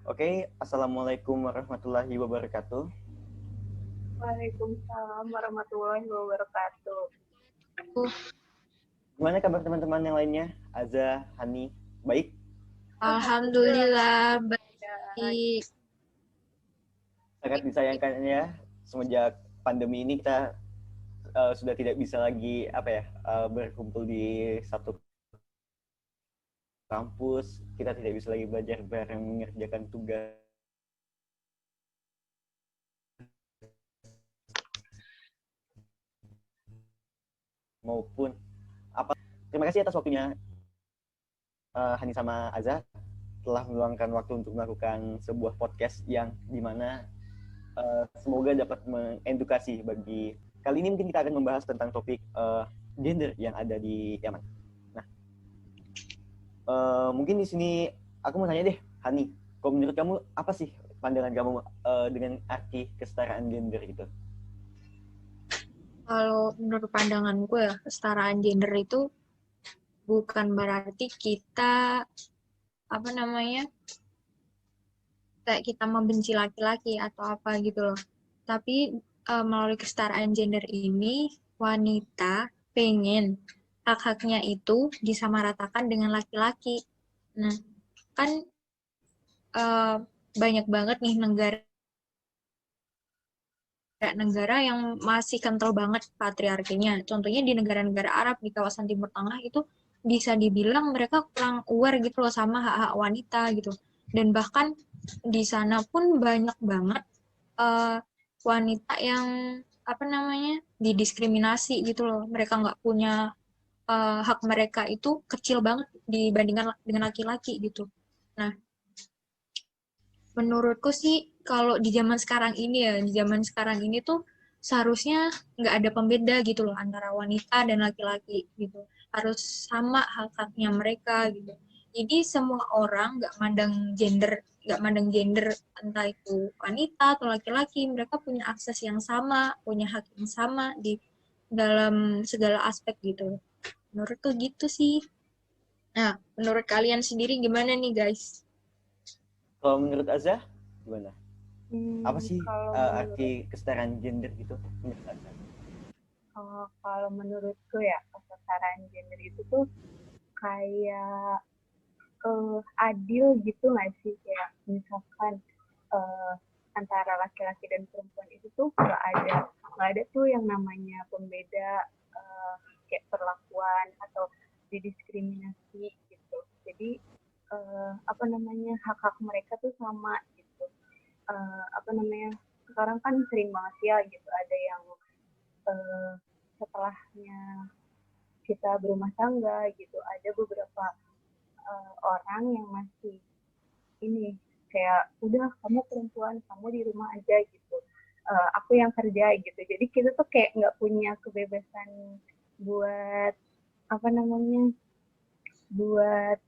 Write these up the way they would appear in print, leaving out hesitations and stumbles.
Oke, Assalamualaikum warahmatullahi wabarakatuh. Waalaikumsalam warahmatullahi wabarakatuh. Gimana kabar teman-teman yang lainnya? Aza, Hani, baik? Alhamdulillah Ya, baik. Sangat disayangkan ya, semenjak pandemi ini kita sudah tidak bisa lagi berkumpul di satu kampus. Kita tidak bisa lagi belajar bareng mengerjakan tugas maupun apa. Terima kasih atas waktunya Hani sama Aza telah meluangkan waktu untuk melakukan sebuah podcast yang dimana semoga dapat mengedukasi bagi kali ini mungkin kita akan membahas tentang topik gender yang ada di Yaman. Nah, mungkin di sini aku mau tanya deh, Hani, kalau menurut kamu apa sih pandangan kamu dengan arti kesetaraan gender gitu? Kalau menurut pandanganku ya, kesetaraan gender itu bukan berarti kita kayak kita membenci laki-laki atau apa gitu loh. Tapi melalui kesetaraan gender ini wanita pengen hak-haknya itu disamaratakan dengan laki-laki. Nah, kan uh, banyak banget nih negara yang masih kental banget patriarkinya. Contohnya di negara-negara Arab di kawasan Timur Tengah itu bisa dibilang mereka kurang aware gitu loh sama hak-hak wanita gitu. Dan bahkan di sana pun banyak banget uh, wanita yang didiskriminasi gitu loh. Mereka nggak punya hak, mereka itu kecil banget dibandingkan dengan laki-laki gitu. Nah, menurutku sih kalau di zaman sekarang ini ya, di zaman sekarang ini tuh seharusnya nggak ada pembeda gitu loh antara wanita dan laki-laki gitu. Harus sama hak-haknya mereka gitu. Jadi semua orang nggak mandang gender entah itu wanita atau laki-laki, mereka punya akses yang sama, punya hak yang sama di dalam segala aspek gitu. Menurutku gitu sih. Nah, menurut kalian sendiri gimana nih guys? Kalau menurut Azza, gimana? Apa sih kalau menurut arti kesetaraan gender gitu menurut Azza? kalau menurutku ya kesetaraan gender itu tuh kayak adil gitu nggak sih, kayak misalkan uh, antara laki-laki dan perempuan itu tuh nggak ada tuh yang namanya pembeda, kayak perlakuan atau didiskriminasi gitu. Jadi hak-hak mereka tuh sama gitu. Sekarang kan sering banget ya gitu, ada yang setelahnya kita berumah tangga gitu, ada beberapa orang yang masih ini kayak udah kamu perempuan, kamu di rumah aja gitu, aku yang kerja gitu. Jadi kita tuh kayak nggak punya kebebasan buat apa namanya buat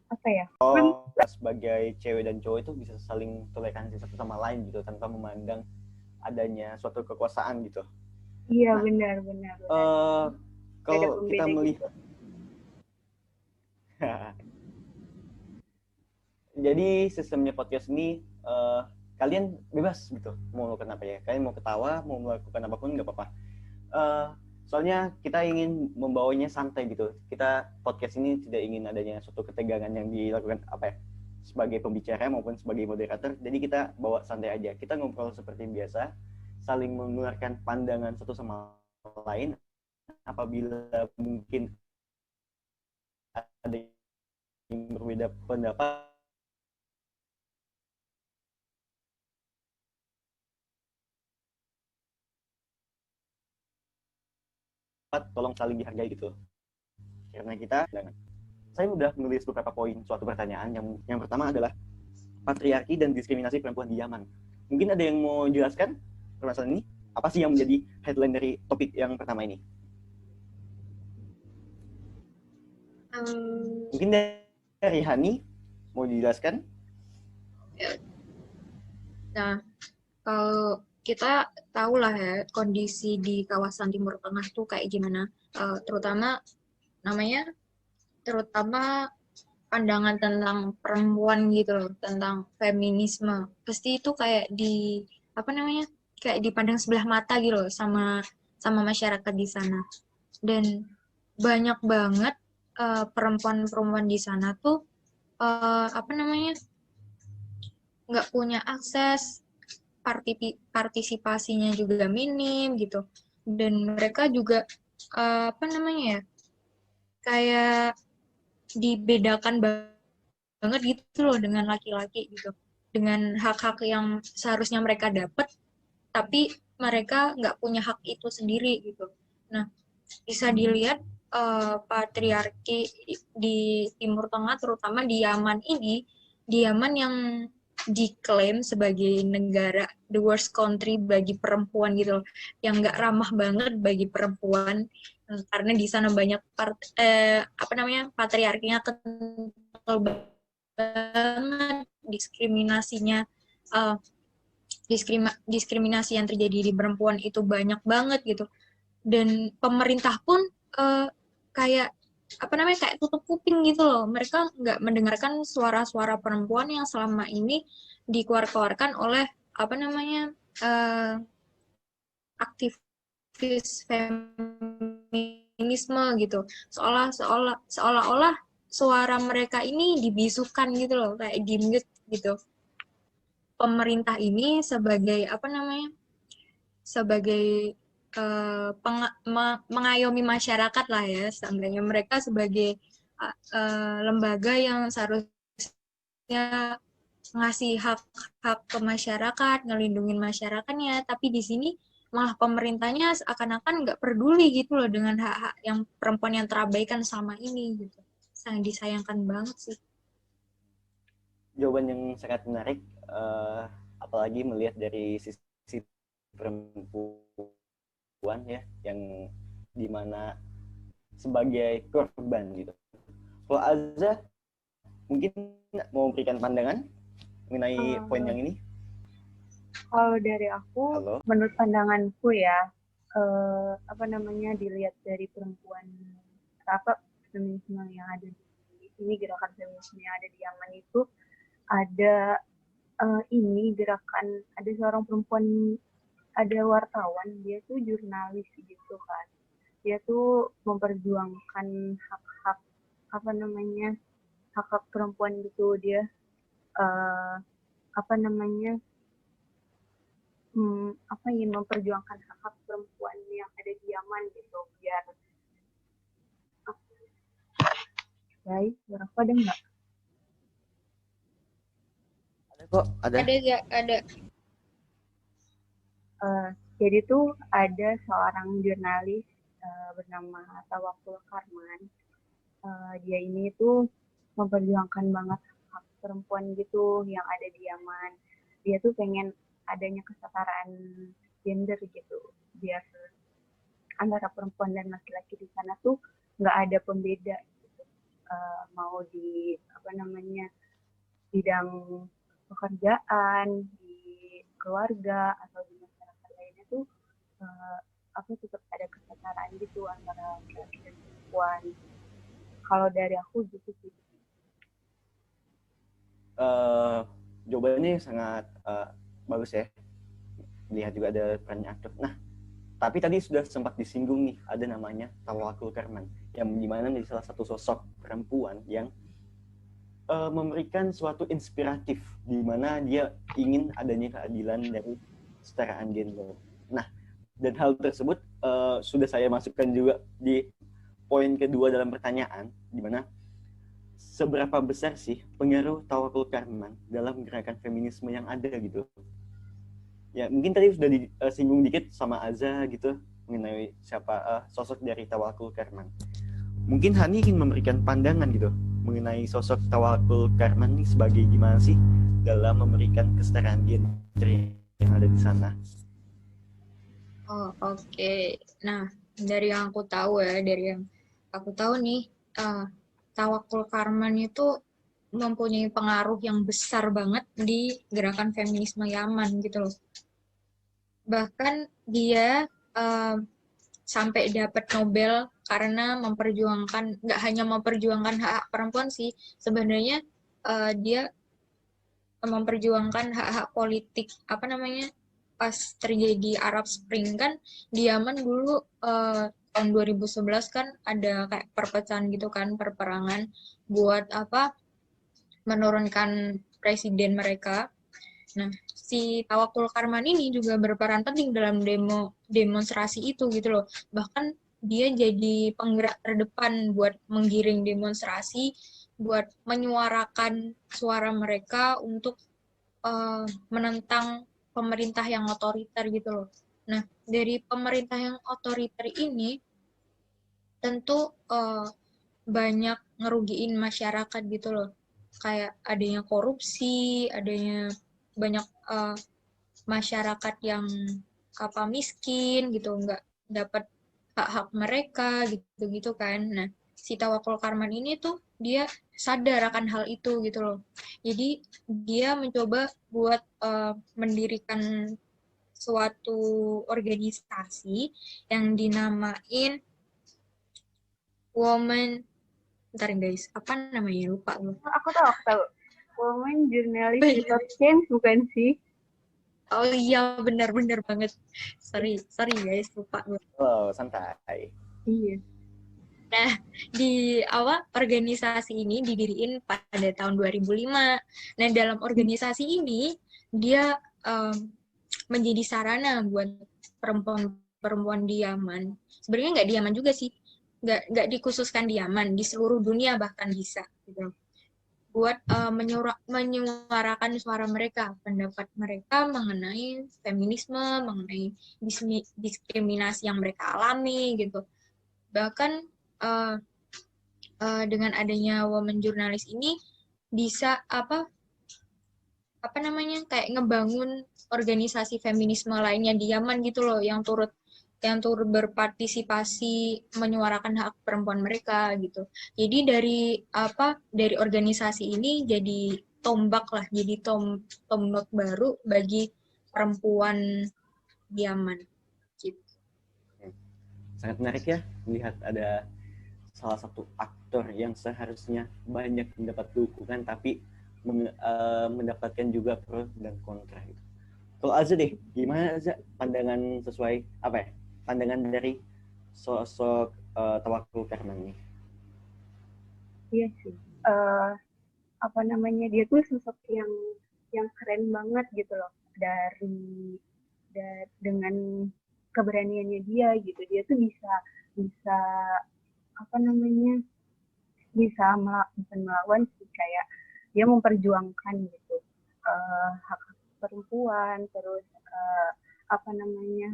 apa ya. Oh, sebagai cewek dan cowok itu bisa saling toleransi satu sama lain gitu tanpa memandang adanya suatu kekuasaan gitu. Iya, Nah, benar benar benar. Gak ada kalau kita pembeda gitu. melihat, jadi sistemnya podcast ini kalian bebas gitu mau melakukan apa ya, kalian mau ketawa mau melakukan apapun nggak apa-apa. Uh, Soalnya kita ingin membawanya santai gitu. Kita podcast ini tidak ingin adanya suatu ketegangan yang dilakukan apa ya sebagai pembicara maupun sebagai moderator. Jadi kita bawa santai aja. Kita ngobrol seperti biasa, saling mengeluarkan pandangan satu sama lain. Apabila mungkin ada yang berbeda pendapat, tolong saling dihargai gitu. Karena kita, saya udah menulis beberapa poin suatu pertanyaan. Yang pertama adalah patriarki dan diskriminasi perempuan di Yaman. Mungkin ada yang mau jelaskan permasalahan ini? Apa sih yang menjadi headline dari topik yang pertama ini? Mungkin dari Hani mau dijelaskan? Nah, kalau kita tahu lah ya kondisi di kawasan Timur Tengah tuh kayak gimana, terutama namanya terutama pandangan tentang perempuan gitu loh, tentang feminisme. Pasti itu kayak apa namanya, kayak dipandang sebelah mata gitu loh sama masyarakat di sana. Dan banyak banget perempuan-perempuan di sana tuh apa namanya, nggak punya akses, partisipasinya juga minim gitu. Dan mereka juga apa namanya ya, kayak dibedakan banget gitu loh dengan laki-laki gitu. Dengan hak-hak yang seharusnya mereka dapat, tapi mereka nggak punya hak itu sendiri gitu. Nah, bisa dilihat patriarki di Timur Tengah, terutama di Yaman ini, di Yaman yang diklaim sebagai negara the worst country bagi perempuan gitu loh, yang nggak ramah banget bagi perempuan, karena di sana banyak apa namanya, patriarkinya kental banget, diskriminasinya, uh, diskriminasi yang terjadi di perempuan itu banyak banget gitu. Dan pemerintah pun uh, kayak apa namanya, kayak tutup kuping gitu loh, mereka nggak mendengarkan suara-suara perempuan yang selama ini dikeluarkan oleh apa namanya, aktivis feminisme gitu, seolah-olah suara mereka ini dibisukan gitu loh, kayak di mute gitu. Pemerintah ini sebagai apa namanya, sebagai mengayomi masyarakat lah ya, seandainya mereka sebagai lembaga yang seharusnya ngasih hak-hak ke masyarakat, ngelindungin masyarakatnya, tapi di sini malah pemerintahnya seakan-akan nggak peduli gitu loh dengan hak-hak yang perempuan yang terabaikan selama ini gitu. Sangat disayangkan banget sih. Jawaban yang sangat menarik, apalagi melihat dari sisi perempuan ya, yang dimana sebagai korban gitu. Kalau Azza mungkin mau berikan pandangan mengenai poin yang ini? Kalau dari aku, Halo. menurut pandanganku ya, apa namanya, dilihat dari perempuan, apa feminisme yang ada di ini, gerakan feminisme yang ada di Yaman itu ada ini gerakan, ada seorang perempuan, ada wartawan, dia tuh jurnalis gitu kan, dia tuh memperjuangkan hak-hak apa namanya, hak-hak perempuan gitu. Dia apa namanya, apa, ingin memperjuangkan hak-hak perempuan yang ada di Yaman gitu, biar guys, suara aku ada nggak? Ada kok, ada. Ada. Jadi tuh ada seorang jurnalis bernama Tawakul Karman. Dia ini tuh memperjuangkan banget hak perempuan gitu yang ada di Yaman. Dia tuh pengen adanya kesetaraan gender gitu, biar antara perempuan dan laki-laki di sana tuh nggak ada pembeda gitu. Mau di apa namanya, bidang pekerjaan, di keluarga atau di masyarakat lainnya tuh aku tetap ada kesetaraan gitu antara laki-laki dan perempuan. Kalau dari aku gitu sih. Jawabannya sangat bagus ya. Lihat juga ada perannya aktif. Nah, tapi tadi sudah sempat disinggung nih, ada namanya Tawakul Karman, yang dimana nih salah satu sosok perempuan yang memberikan suatu inspiratif, di mana dia ingin adanya keadilan dari kesetaraan gender. Nah, dan hal tersebut sudah saya masukkan juga di poin kedua dalam pertanyaan, di mana seberapa besar sih pengaruh Tawakul Karman dalam gerakan feminisme yang ada gitu. Ya, mungkin tadi sudah disinggung dikit sama Azza gitu mengenai siapa sosok dari Tawakul Karman. Mungkin Hani ingin memberikan pandangan gitu mengenai sosok Tawakul Karman ini sebagai gimana sih dalam memberikan kesetaraan gender yang ada di sana. Oh, oke. Nah, dari yang aku tahu ya, dari yang aku tahu nih, Tawakul Karman itu mempunyai pengaruh yang besar banget di gerakan feminisme Yaman gitu loh. Bahkan dia sampai dapat Nobel karena memperjuangkan, nggak hanya memperjuangkan hak perempuan sih, sebenarnya dia memperjuangkan hak-hak politik, apa namanya, pas terjadi Arab Spring kan di Yaman dulu tahun 2011 kan ada kayak perpecahan gitu kan, perperangan buat apa, menurunkan presiden mereka. Nah, si Tawakul Karman ini juga berperan penting dalam demonstrasi itu gitu loh. Bahkan dia jadi penggerak terdepan buat menggiring demonstrasi, buat menyuarakan suara mereka untuk menentang pemerintah yang otoriter gitu loh. Nah, dari pemerintah yang otoriter ini tentu banyak ngerugiin masyarakat gitu loh. Kayak adanya korupsi, adanya banyak masyarakat yang apa miskin gitu, nggak dapat hak-hak mereka gitu-gitu kan. Nah, si Tawakul Karman ini tuh dia sadar akan hal itu gitu loh. Jadi dia mencoba buat mendirikan suatu organisasi yang dinamain Women, bentar guys, apa namanya, lupa gue. Aku tahu. Women Journalists Without Change bukan sih? Oh iya, benar-benar banget. Sorry guys, lupa gue. Oh, santai. Iya. Nah, di awal organisasi ini didiriin pada tahun 2005. Nah, dalam organisasi ini dia menjadi sarana buat perempuan-perempuan di Yaman. Sebenarnya nggak di Yaman juga sih, nggak dikhususkan di Yaman, di seluruh dunia bahkan bisa gitu. Buat menyuarakan suara mereka, pendapat mereka mengenai feminisme, mengenai diskriminasi yang mereka alami gitu. Bahkan dengan adanya women jurnalis ini bisa apa namanya, kayak ngebangun organisasi feminisme lainnya di Yaman gitu loh, yang turut berpartisipasi menyuarakan hak perempuan mereka gitu. Jadi dari organisasi ini jadi tombak lah, jadi tombak baru bagi perempuan di Yaman gitu. Sangat menarik ya melihat ada salah satu aktor yang seharusnya banyak mendapat dukungan tapi mendapatkan juga pro dan kontra gitu. Kalau Azza deh, gimana Azza pandangan sesuai apa ya? Pandangan dari sosok Tawakul Karman nih? Iya sih. Apa namanya, dia tuh sosok yang keren banget gitu loh, dengan keberaniannya dia gitu. Dia tuh bisa apa namanya, bukan melawan sih, kayak dia memperjuangkan gitu hak perempuan, terus apa namanya,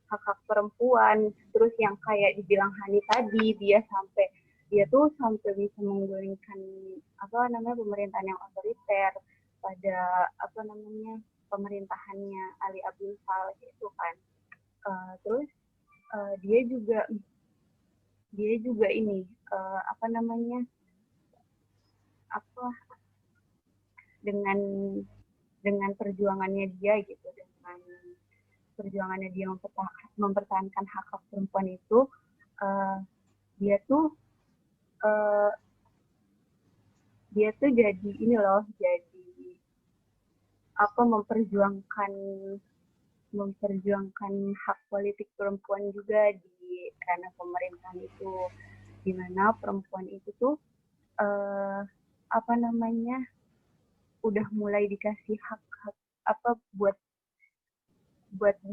hak perempuan, terus yang kayak dibilang Hani tadi, dia tuh sampai bisa menggulingkan apa namanya, pemerintahan yang otoriter pada apa namanya, pemerintahannya Ali Abdul Saleh itu kan. Terus dia juga ini apa namanya, apa, dengan perjuangannya dia gitu, dengan perjuangannya dia mempertahankan hak perempuan itu, dia tuh jadi ini loh, jadi apa, memperjuangkan hak politik perempuan juga di ranah pemerintahan itu, di mana perempuan itu tuh apa namanya, udah mulai dikasih hak apa buat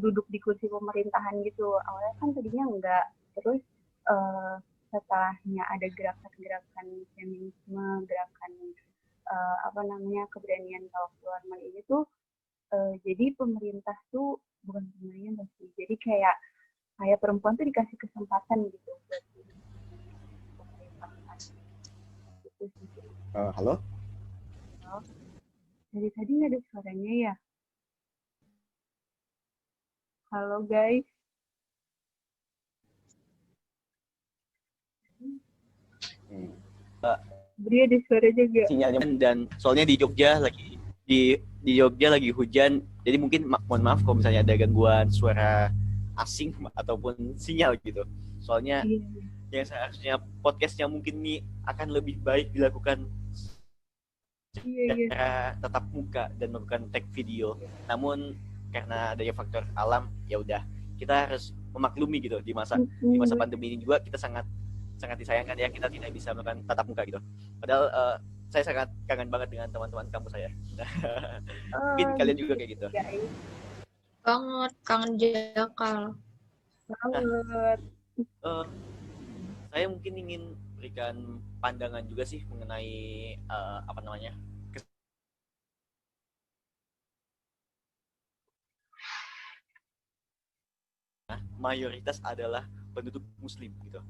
duduk di kursi pemerintahan gitu. Awalnya kan tadinya enggak, terus setelahnya ada gerakan-gerakan feminisme, gerakan apa namanya, keberanian Tawakul Karman ini tuh jadi pemerintah tuh, bukan pemerintah sih, jadi kayak perempuan tuh dikasih kesempatan gitu buat pemerintahan gitu sih. Halo? Dari tadi nggak ada suaranya ya? Halo guys. Beri ada suara juga. Sinyalnya, dan soalnya di Jogja lagi di Jogja lagi hujan, jadi mungkin mohon maaf kalau misalnya ada gangguan suara asing ataupun sinyal gitu. Soalnya Iya, yang seharusnya podcastnya mungkin nih akan lebih baik dilakukan iya. secara tatap muka dan melakukan tag video. Namun karena adanya faktor alam, ya udah kita harus memaklumi gitu di masa pandemi ini juga kita sangat disayangkan ya kita tidak bisa melakukan tatap muka gitu. Padahal saya sangat kangen banget dengan teman-teman kampus saya. Mungkin kalian juga kayak gitu. Banget, kangen Jakal. Banget. Saya mungkin ingin berikan pandangan juga sih mengenai apa namanya mayoritas adalah penduduk muslim gitu,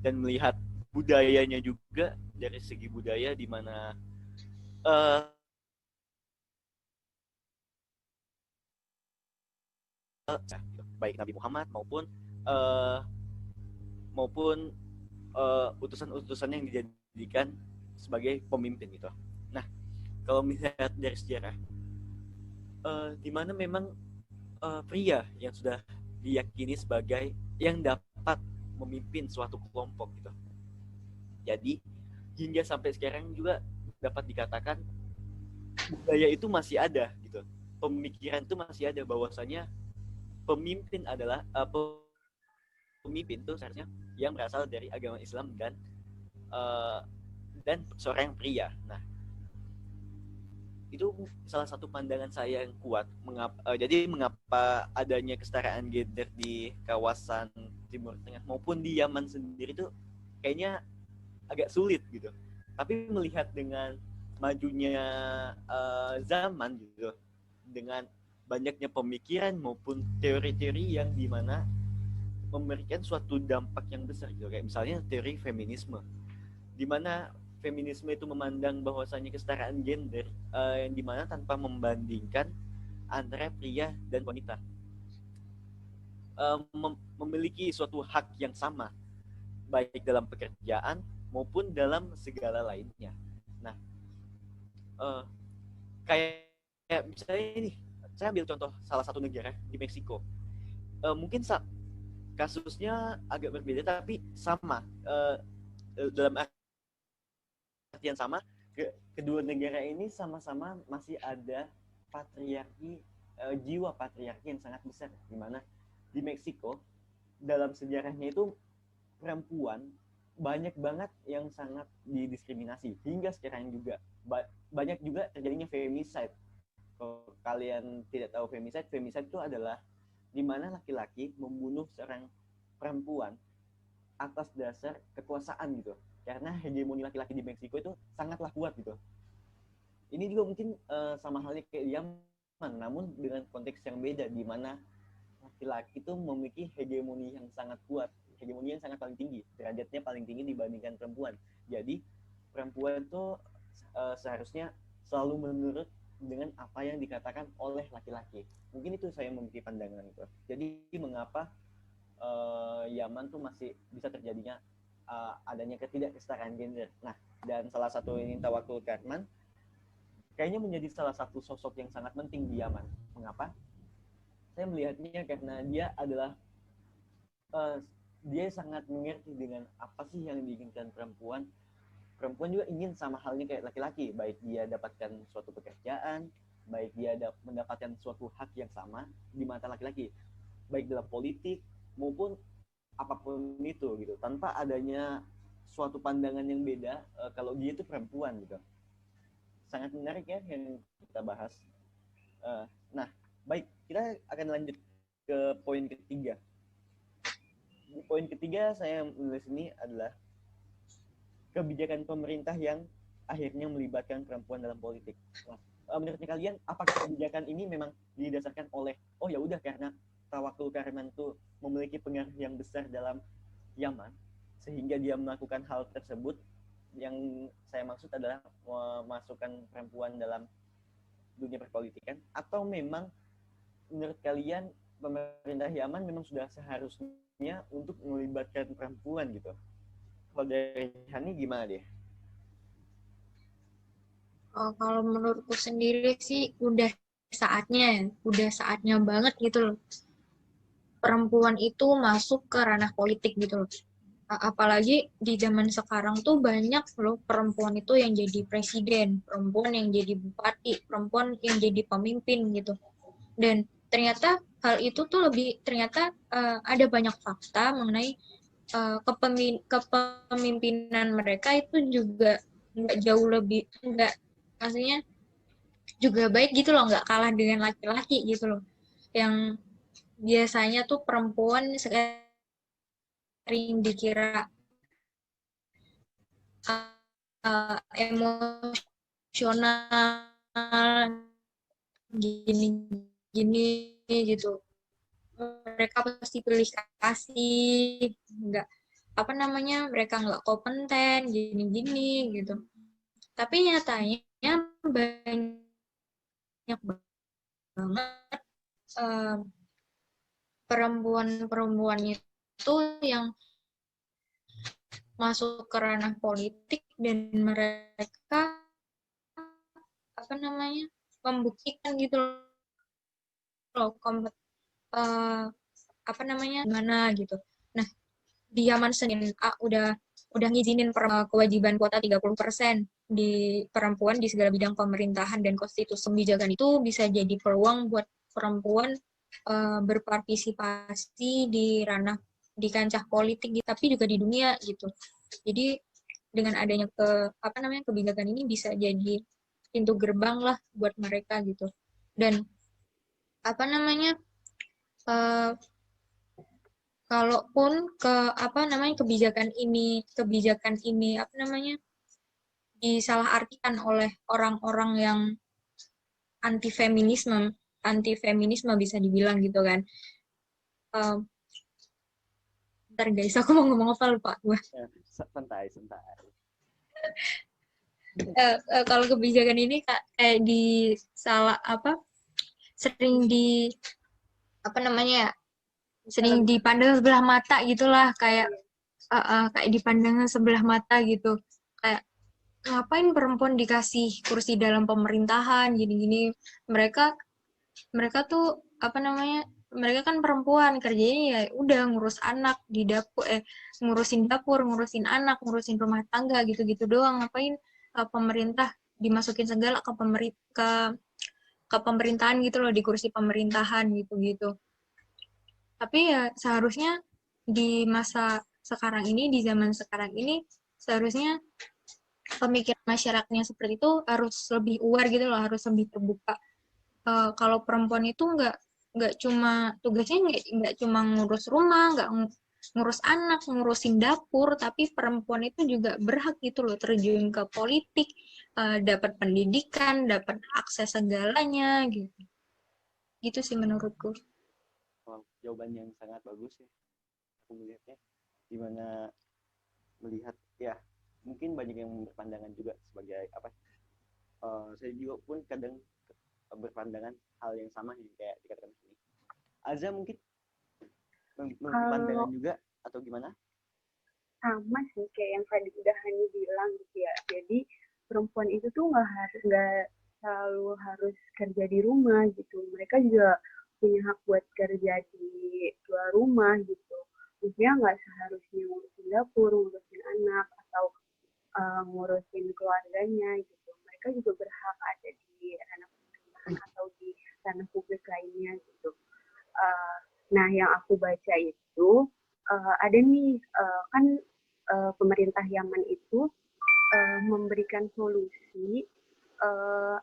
dan melihat budayanya juga dari segi budaya di mana baik Nabi Muhammad maupun utusan-utusan yang dijadikan sebagai pemimpin gitu. Nah, kalau melihat dari sejarah, di mana memang pria yang sudah diyakini sebagai yang dapat memimpin suatu kelompok gitu. Jadi hingga sampai sekarang juga dapat dikatakan budaya itu masih ada gitu. Pemikiran itu masih ada bahwasanya pemimpin adalah pemimpin itu seharusnya yang berasal dari agama Islam dan seorang pria. Nah, itu salah satu pandangan saya yang kuat. Jadi mengapa adanya kesetaraan gender di kawasan Timur Tengah maupun di Yaman sendiri itu kayaknya agak sulit gitu. Tapi melihat dengan majunya zaman gitu, dengan banyaknya pemikiran maupun teori-teori yang dimana memberikan suatu dampak yang besar gitu, kayak misalnya teori feminisme, di mana feminisme itu memandang bahwasannya kesetaraan gender yang dimana tanpa membandingkan antara pria dan wanita memiliki suatu hak yang sama baik dalam pekerjaan maupun dalam segala lainnya. Nah, kayak misalnya ini, saya ambil contoh salah satu negara di Meksiko. Mungkin kasusnya agak berbeda tapi sama, dalam artian sama. Kedua negara ini sama-sama masih ada patriarki, jiwa patriarki yang sangat besar, di mana di Meksiko dalam sejarahnya itu perempuan banyak banget yang sangat didiskriminasi hingga sekarang juga. Banyak juga terjadinya femicide. Kalau kalian tidak tahu femicide itu adalah di mana laki-laki membunuh seorang perempuan atas dasar kekuasaan gitu. Karena hegemoni laki-laki di Meksiko itu sangatlah kuat gitu. Ini juga mungkin sama halnya kayak di Yaman, namun dengan konteks yang beda, di mana laki-laki itu memiliki hegemoni yang sangat kuat, hegemoni yang sangat paling tinggi, derajatnya paling tinggi dibandingkan perempuan. Jadi perempuan itu seharusnya selalu menurut dengan apa yang dikatakan oleh laki-laki. Mungkin itu saya memiliki pandangan itu. Jadi mengapa Yaman tuh masih bisa terjadinya adanya ketidaksetaraan gender. Nah, dan salah satu ini Tawakkul Karman kayaknya menjadi salah satu sosok yang sangat penting di Yaman. Mengapa? Saya melihatnya karena dia adalah dia sangat mengerti dengan apa sih yang diinginkan perempuan. Perempuan juga ingin sama halnya kayak laki-laki, baik dia dapatkan suatu pekerjaan, baik dia mendapatkan suatu hak yang sama di mata laki-laki, baik dalam politik maupun apapun itu gitu, tanpa adanya suatu pandangan yang beda kalau dia itu perempuan gitu. Sangat menarik ya yang kita bahas. Nah, baik, kita akan lanjut ke poin ketiga. Di poin ketiga saya menulis ini adalah kebijakan pemerintah yang akhirnya melibatkan perempuan dalam politik. Nah, menurutnya kalian, apakah kebijakan ini memang didasarkan oleh, oh ya udah karena Tawakkul Karman itu memiliki pengaruh yang besar dalam Yaman, sehingga dia melakukan hal tersebut? Yang saya maksud adalah memasukkan perempuan dalam dunia perpolitikan, atau memang menurut kalian pemerintah Yaman memang sudah seharusnya untuk melibatkan perempuan gitu? Kalau dari Hani gimana deh? Kalau menurutku sendiri sih udah saatnya banget gitu loh. Perempuan itu masuk ke ranah politik gitu loh. Apalagi di zaman sekarang tuh banyak loh perempuan itu yang jadi presiden, perempuan yang jadi bupati, perempuan yang jadi pemimpin gitu. Dan ternyata hal itu tuh ternyata ada banyak fakta mengenai kepemimpinan mereka itu juga nggak jauh lebih, nggak, maksudnya juga baik gitu loh, nggak kalah dengan laki-laki gitu loh. Yang biasanya tuh perempuan sering dikira emosional, gini-gini gitu. Mereka pasti pilih kasih, nggak, apa namanya, mereka nggak kompeten, gini-gini gitu. Tapi nyatanya banyak banget eh, perempuan-perempuan itu yang masuk ke ranah politik dan mereka, apa namanya, membuktikan gitu loh eh, apa namanya, gimana gitu. Nah, di zaman Senin udah ngizinin kewajiban kuota 30% di perempuan di segala bidang pemerintahan dan konstitusi kebijakan, itu bisa jadi peluang buat perempuan berpartisipasi di ranah, di kancah politik, tapi juga di dunia gitu. Jadi dengan adanya apa namanya, kebijakan ini bisa jadi pintu gerbang lah buat mereka gitu. Dan apa namanya, uh, kalaupun apa namanya, kebijakan ini apa namanya, disalahartikan oleh orang-orang yang anti feminisme bisa dibilang gitu kan. Um, Bentar guys, aku mau ngomong apa lupa gue. Santai. Kalau kebijakan ini kayak di salah apa, sering di, apa namanya ya, sering dipandang sebelah mata gitulah, kayak dipandang sebelah mata gitu, kayak ngapain perempuan dikasih kursi dalam pemerintahan gini-gini. mereka mereka tuh, apa namanya, mereka kan perempuan, kerjanya ya udah ngurus anak di dapur, ngurusin dapur, ngurusin anak, ngurusin rumah tangga gitu-gitu doang. Ngapain pemerintah dimasukin segala ke pemerintahan gitu loh, di kursi pemerintahan gitu-gitu. Tapi ya seharusnya di masa sekarang ini, di zaman sekarang ini, seharusnya pemikiran masyarakatnya seperti itu harus lebih aware gitu loh, harus lebih terbuka. Kalau perempuan itu nggak cuma tugasnya, nggak cuma ngurus rumah, nggak ngurus anak, ngurusin dapur, tapi perempuan itu juga berhak gitu loh terjun ke politik, dapat pendidikan, dapat akses segalanya gitu. Gitu sih menurutku. Wow, jawaban yang sangat bagus ya. Aku melihatnya gimana melihat ya, mungkin banyak yang berpandangan juga sebagai apa, saya juga pun kadang berpandangan hal yang sama nih kayak dikatakan sini. Azza mungkin berpandangan Kalau juga atau gimana? sama sih kayak yang tadi udah Hani bilang gitu ya. Jadi perempuan itu tuh nggak selalu harus kerja di rumah gitu. Mereka juga punya hak buat kerja di luar rumah gitu. Maksudnya nggak seharusnya ngurusin dapur, ngurusin anak, atau ngurusin keluarganya gitu. Mereka juga berhak ada di ranah pemerintahan atau di ranah publik lainnya gitu. Uh, nah, yang aku baca itu ada nih kan pemerintah Yaman itu memberikan solusi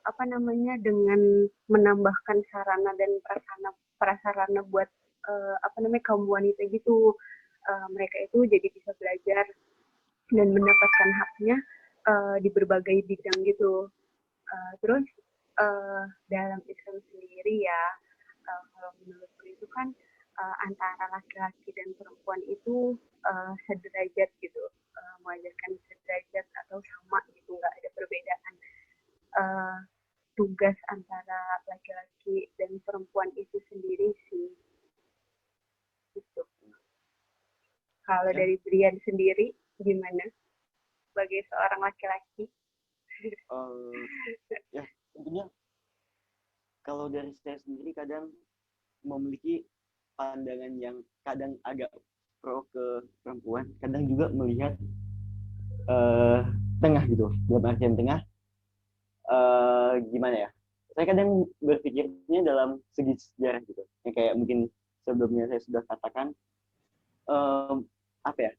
apa namanya, dengan menambahkan sarana dan prasarana buat apa namanya, kaum wanita gitu. Mereka itu jadi bisa belajar dan mendapatkan haknya di berbagai bidang gitu. Terus dalam Islam sendiri ya, kalau menurutku itu kan antara laki-laki dan perempuan itu sederajat gitu, mengajarkan sederajat atau sama gitu, nggak ada perbedaan uh, tugas antara laki-laki dan perempuan itu sendiri sih gitu. Kalau Ya, dari Brian sendiri gimana sebagai seorang laki-laki? Eh, ya tentunya kalau dari saya sendiri kadang memiliki pandangan yang kadang agak pro ke perempuan, kadang juga melihat eh, tengah gitu. Dalam artian tengah, gimana ya? Saya kadang berpikirnya dalam segi sejarah gitu. Yang kayak mungkin sebelumnya saya sudah katakan, eh, apa ya?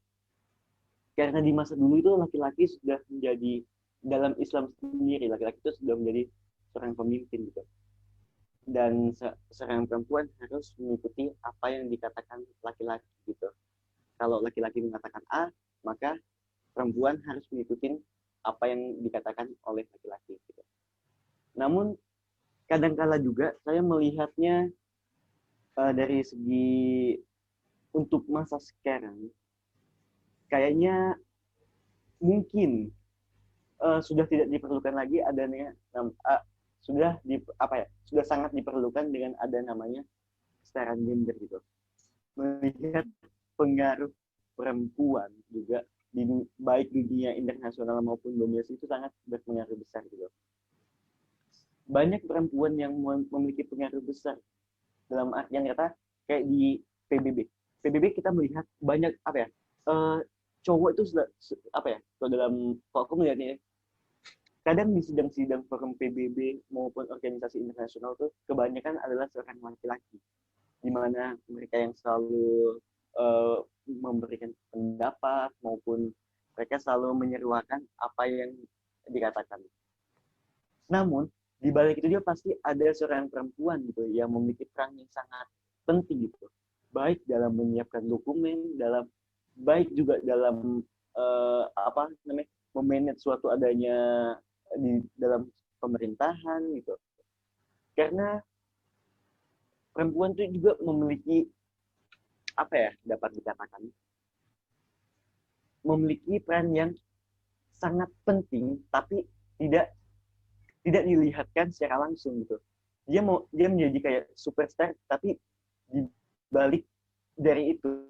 Karena di masa dulu itu laki-laki sudah menjadi dalam Islam sendiri, laki-laki itu sudah menjadi seorang pemimpin gitu. Dan seorang perempuan harus mengikuti apa yang dikatakan laki-laki gitu. Kalau laki-laki mengatakan A, maka perempuan harus mengikuti apa yang dikatakan oleh laki-laki gitu. Namun kadangkala juga saya melihatnya dari segi untuk masa sekarang kayaknya mungkin sudah tidak diperlukan lagi adanya sudah apa ya, sudah sangat diperlukan dengan ada namanya kesetaraan gender gitu. Melihat pengaruh perempuan juga baik di dunia internasional maupun domestik itu sangat berpengaruh besar gitu. Banyak perempuan yang memiliki pengaruh besar dalam artian kata kayak di PBB. PBB kita melihat banyak apa ya, cowok itu sudah apa ya, kalau aku melihatnya kadang di sidang-sidang forum PBB maupun organisasi internasional tuh kebanyakan adalah seorang laki-laki, di mana mereka yang selalu memberikan pendapat maupun mereka selalu menyeruakan apa yang dikatakan. Namun di balik itu dia pasti ada seorang perempuan gitu yang memiliki peran yang sangat penting gitu, baik dalam menyiapkan dokumen, baik juga dalam apa namanya, memanage suatu adanya di dalam pemerintahan gitu. Karena perempuan itu juga memiliki apa ya, dapat dikatakan memiliki peran yang sangat penting tapi tidak dilihatkan secara langsung gitu. Dia menjadi kayak superstar tapi di balik dari itu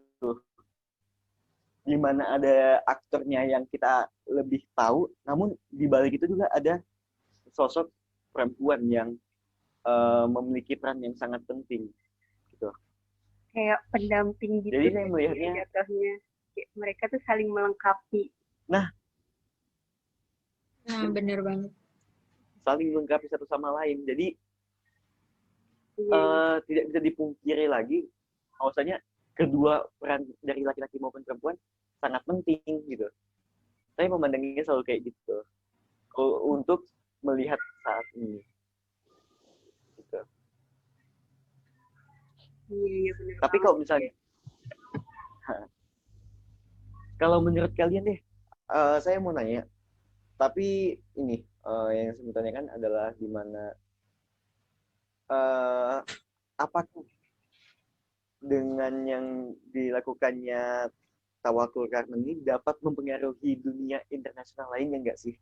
di mana ada aktornya yang kita lebih tahu, namun di balik itu juga ada sosok perempuan yang memiliki peran yang sangat penting gitu. Kayak pendamping gitu. Jadi saya melihatnya jatuhnya mereka tuh saling melengkapi. Nah, bener banget. Saling melengkapi satu sama lain. Jadi tidak bisa dipungkiri lagi bahwasanya kedua peran dari laki-laki maupun perempuan sangat penting gitu. Saya memandanginya selalu kayak gitu untuk melihat saat ini. Gitu. Iya, benar. Tapi kalau misalnya, kalau menurut kalian deh, saya mau nanya. Tapi ini yang saya tanyakan adalah di mana apakah dengan yang dilakukannya tawakul karena ini dapat mempengaruhi dunia internasional lainnya nggak sih?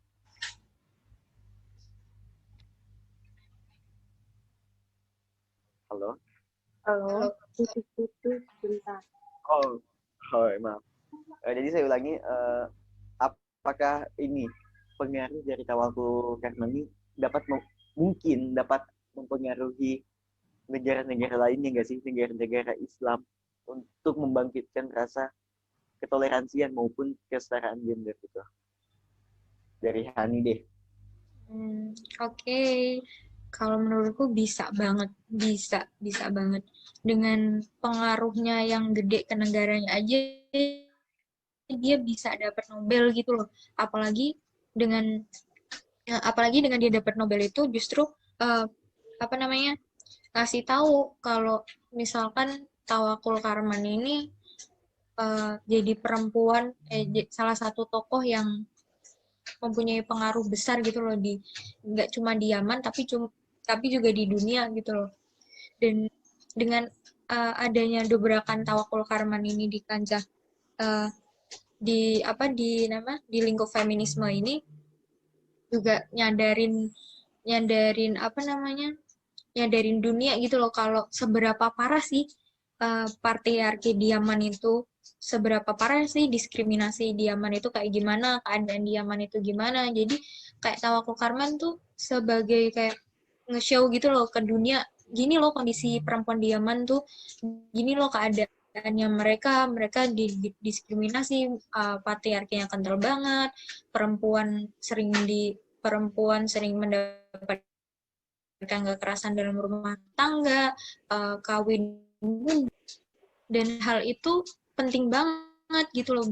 Halo? Halo, putus-putus bentar. Oh, maaf. Jadi saya ulangi, apakah ini pengaruh dari tawakul karena ini mungkin dapat mempengaruhi negara-negara lainnya nggak sih, negara-negara Islam untuk membangkitkan rasa ketoleransian maupun kesetaraan gender gitu. Dari Hani deh. Oke. Kalau menurutku bisa banget, bisa banget. Dengan pengaruhnya yang gede ke negaranya aja, dia bisa dapat Nobel gitu loh. Apalagi dengan dia dapat Nobel itu justru apa namanya, ngasih tahu kalau misalkan Tawakkul Karman ini jadi perempuan, salah satu tokoh yang mempunyai pengaruh besar gitu loh, di nggak cuma di Yaman tapi juga di dunia gitu loh. Dan dengan adanya dobrakan Tawakkul Karman ini di kancah di lingkup feminisme ini juga nyadarin dunia gitu loh, kalau seberapa parah sih patriarki di Yaman itu seberapa parah sih diskriminasi di Yaman itu kayak gimana, keadaan di Yaman itu gimana. Jadi kayak Tawakkul Karman tuh sebagai kayak nge-show gitu loh ke dunia, gini loh kondisi perempuan di Yaman tuh, gini loh keadaannya mereka, mereka diskriminasi, patriarkinya kental banget, perempuan sering mendapatkan kekerasan dalam rumah tangga, kawin muda, dan hal itu penting banget gitu loh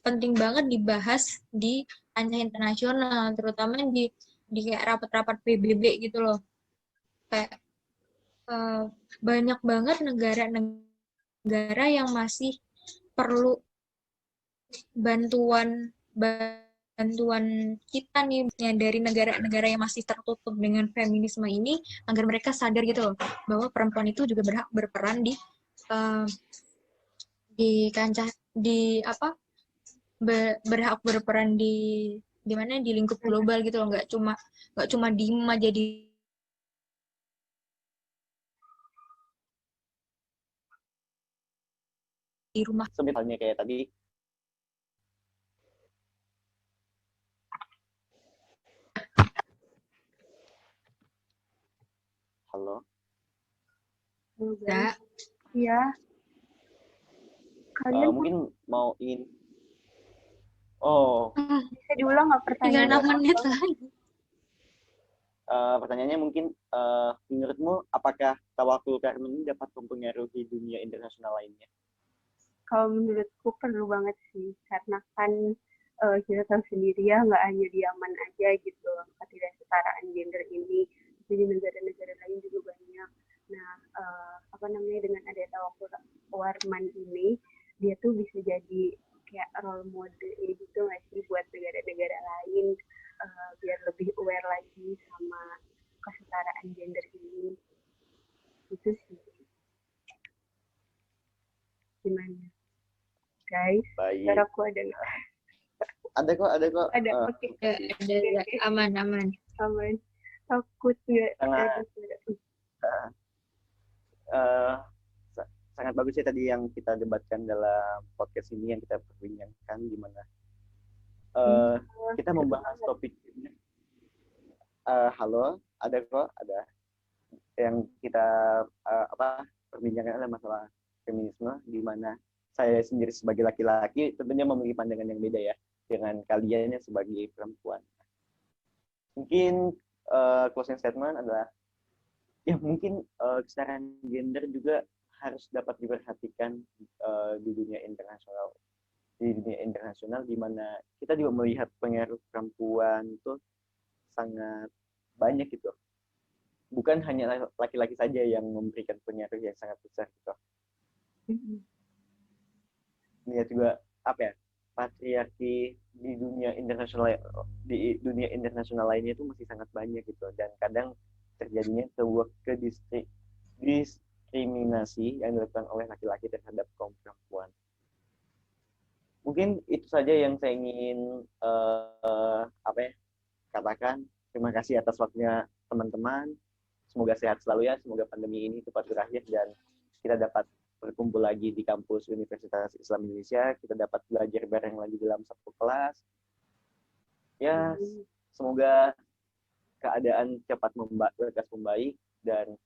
penting banget dibahas di kancah internasional, terutama di kayak rapat-rapat PBB gitu loh. Kayak banyak banget negara-negara yang masih perlu bantuan kita nih dari negara-negara yang masih tertutup dengan feminisme ini, agar mereka sadar gitu loh bahwa perempuan itu juga berhak berperan di kancah berhak berperan di mana, di lingkup global gitu loh, nggak cuma diem aja di rumah. Misalnya kayak tadi, halo. Enggak. Iya. Kalian Mungkin mau ingin. Oh, bisa diulang nggak Tinggal pertanyaannya? 6 menit lagi. pertanyaannya mungkin menurutmu apakah Tawakkul Karman ini dapat mempengaruhi dunia internasional lainnya? Kalau menurutku perlu banget sih, karena kan kita tahu sendiri ya, nggak hanya di Yaman aja gitu, ketidaksetaraan gender ini, jadi negara-negara lain juga banyak. Nah, dengan ada Tawakkul Karman ini, dia tuh bisa jadi kayak role model gitu nggak sih buat negara-negara lain, biar lebih aware lagi sama kesetaraan gender ini. Itu sih. Gimana? Guys, Baik. suaraku ada nggak? Ada kok. Ada, oke. Ada, aman. Aman. Takut nggak ada suara. Sangat bagus ya tadi yang kita debatkan dalam podcast ini, yang kita perbincangkan, di mana kita membahas topik ini. Halo, ada yang kita perbincangan adalah masalah feminisme, di mana saya sendiri sebagai laki-laki tentunya memiliki pandangan yang beda ya dengan kalian yang sebagai perempuan. Mungkin closing statement adalah ya mungkin kesetaraan gender juga harus dapat diperhatikan di dunia internasional, di mana kita juga melihat pengaruh perempuan itu sangat banyak gitu. Bukan hanya laki-laki saja yang memberikan pengaruh yang sangat besar gitu. Ini juga patriarki di dunia internasional lainnya itu masih sangat banyak gitu, dan kadang terjadinya sebuah diskriminasi yang dilakukan oleh laki-laki terhadap kaum perempuan. Mungkin itu saja yang saya ingin katakan. Terima kasih atas waktunya teman-teman. Semoga sehat selalu ya, semoga pandemi ini cepat berakhir dan kita dapat berkumpul lagi di kampus Universitas Islam Indonesia, kita dapat belajar bareng lagi dalam satu kelas. Ya, semoga keadaan cepat membaik dan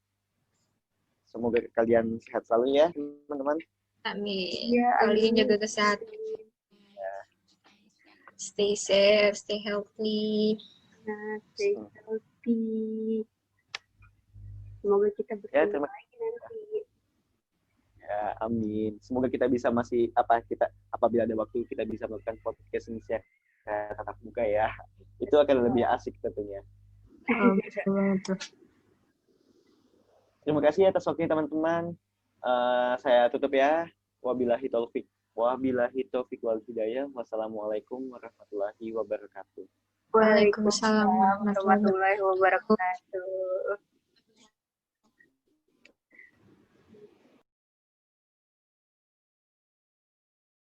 semoga kalian sehat selalu ya, teman-teman. Amin. Kalian jaga kesehatan. Stay safe, stay healthy. Stay healthy. Semoga kita bertemu lagi nanti. Ya, amin. Semoga kita bisa apabila ada waktu kita bisa melakukan podcast ini secara tatap muka ya. Itu akan lebih asik tentunya. Terima kasih atas waktunya teman-teman. Saya tutup ya. Wabillahi taufik wal hidayah. Wassalamualaikum warahmatullahi wabarakatuh. Waalaikumsalam warahmatullahi wabarakatuh.